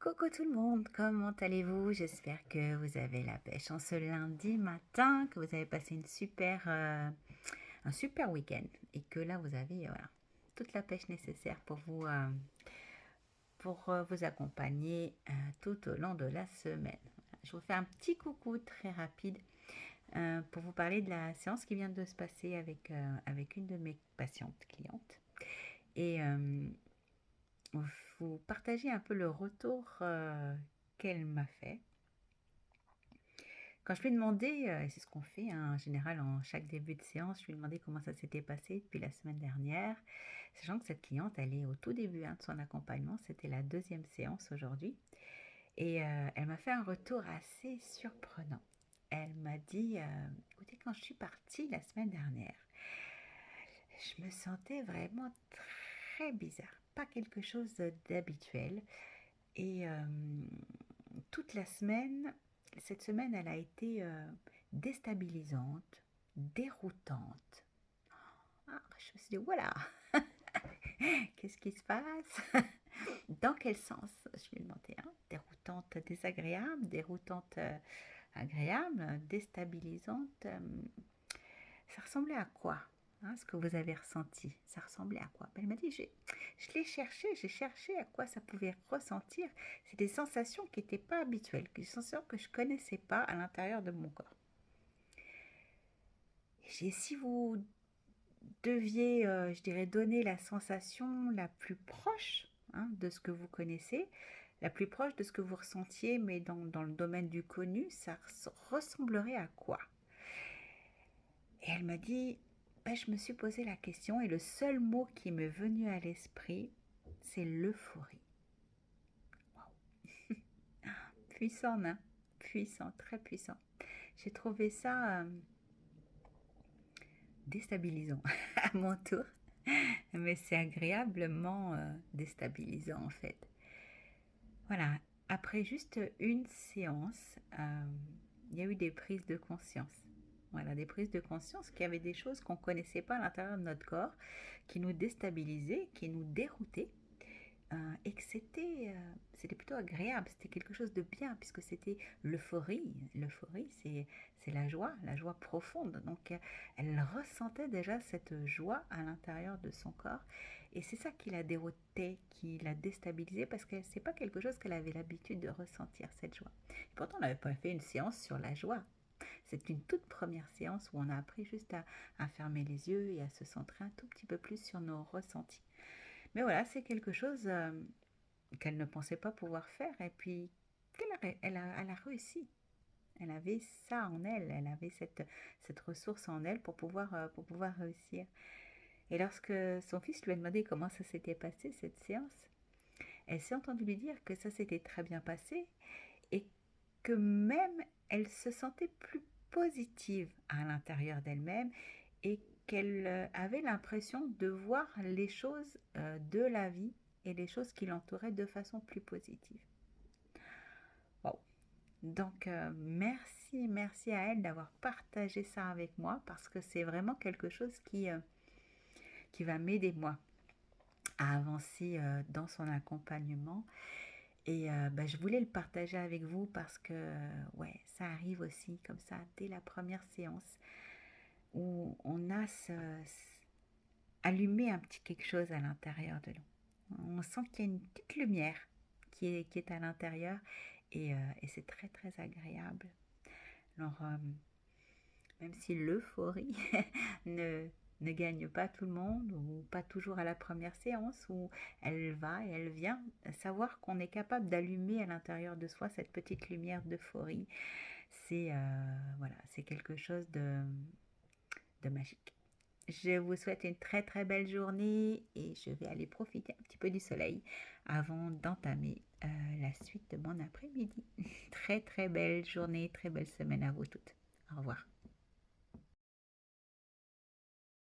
Coucou tout le monde, comment allez-vous? J'espère que vous avez la pêche en ce lundi matin, que vous avez passé un super week-end et que là vous avez voilà, toute la pêche nécessaire pour vous accompagner tout au long de la semaine. Je vous fais un petit coucou très rapide pour vous parler de la séance qui vient de se passer avec une de mes patientes clientes et vous partager un peu le retour qu'elle m'a fait. Quand je lui ai demandé, et c'est ce qu'on fait en général en chaque début de séance, je lui ai demandé comment ça s'était passé depuis la semaine dernière, sachant que cette cliente, elle est au tout début de son accompagnement, c'était la deuxième séance aujourd'hui, et elle m'a fait un retour assez surprenant. Elle m'a dit, écoutez, quand je suis partie la semaine dernière, je me sentais vraiment très bizarre, pas quelque chose d'habituel, et toute la semaine, cette semaine, elle a été déstabilisante, déroutante. Ah, je me suis dit, voilà, qu'est-ce qui se passe? Dans quel sens? Je lui ai demandé, hein? Déroutante, désagréable, déroutante, agréable, déstabilisante. Ça ressemblait à quoi? Hein, ce que vous avez ressenti, ça ressemblait à quoi? Elle m'a dit, je l'ai cherché, j'ai cherché à quoi ça pouvait ressentir. C'est des sensations qui n'étaient pas habituelles, des sensations que je ne connaissais pas à l'intérieur de mon corps. Si vous deviez, je dirais, donner la sensation la plus proche de ce que vous connaissez, la plus proche de ce que vous ressentiez, mais dans le domaine du connu, ça ressemblerait à quoi? Et elle m'a dit, je me suis posé la question et le seul mot qui m'est venu à l'esprit, c'est l'euphorie. Wow. Puissant, hein? Puissant, très puissant. J'ai trouvé ça déstabilisant à mon tour, mais c'est agréablement déstabilisant en fait. Voilà, après juste une séance, il y a eu des prises de conscience. Voilà, des prises de conscience qu'il y avait des choses qu'on ne connaissait pas à l'intérieur de notre corps, qui nous déstabilisaient, qui nous déroutaient, et que c'était plutôt agréable, c'était quelque chose de bien, puisque c'était l'euphorie. L'euphorie, c'est la joie profonde. Donc, elle ressentait déjà cette joie à l'intérieur de son corps, et c'est ça qui la déroutait, qui la déstabilisait, parce que c'est pas quelque chose qu'elle avait l'habitude de ressentir, cette joie. Et pourtant, on n'avait pas fait une séance sur la joie. C'est une toute première séance où on a appris juste à fermer les yeux et à se centrer un tout petit peu plus sur nos ressentis. Mais voilà, c'est quelque chose qu'elle ne pensait pas pouvoir faire et puis elle a réussi. Elle avait ça en elle, elle avait cette ressource en elle pour pouvoir réussir. Et lorsque son fils lui a demandé comment ça s'était passé, cette séance, elle s'est entendue lui dire que ça s'était très bien passé et que même elle se sentait plus positive à l'intérieur d'elle-même et qu'elle avait l'impression de voir les choses de la vie et les choses qui l'entouraient de façon plus positive. Wow. Donc merci à elle d'avoir partagé ça avec moi parce que c'est vraiment quelque chose qui va m'aider moi à avancer dans son accompagnement. Et je voulais le partager avec vous parce que ouais, ça arrive aussi comme ça dès la première séance où on a allumé un petit quelque chose à l'intérieur de nous. On sent qu'il y a une petite lumière qui est à l'intérieur et c'est très très agréable. Alors même si l'euphorie ne gagne pas tout le monde ou pas toujours à la première séance où elle va et elle vient, savoir qu'on est capable d'allumer à l'intérieur de soi cette petite lumière d'euphorie, c'est voilà, c'est quelque chose de magique. Je vous souhaite une très très belle journée et je vais aller profiter un petit peu du soleil avant d'entamer la suite de mon après-midi. Très très belle journée, très belle semaine à vous toutes. Au revoir.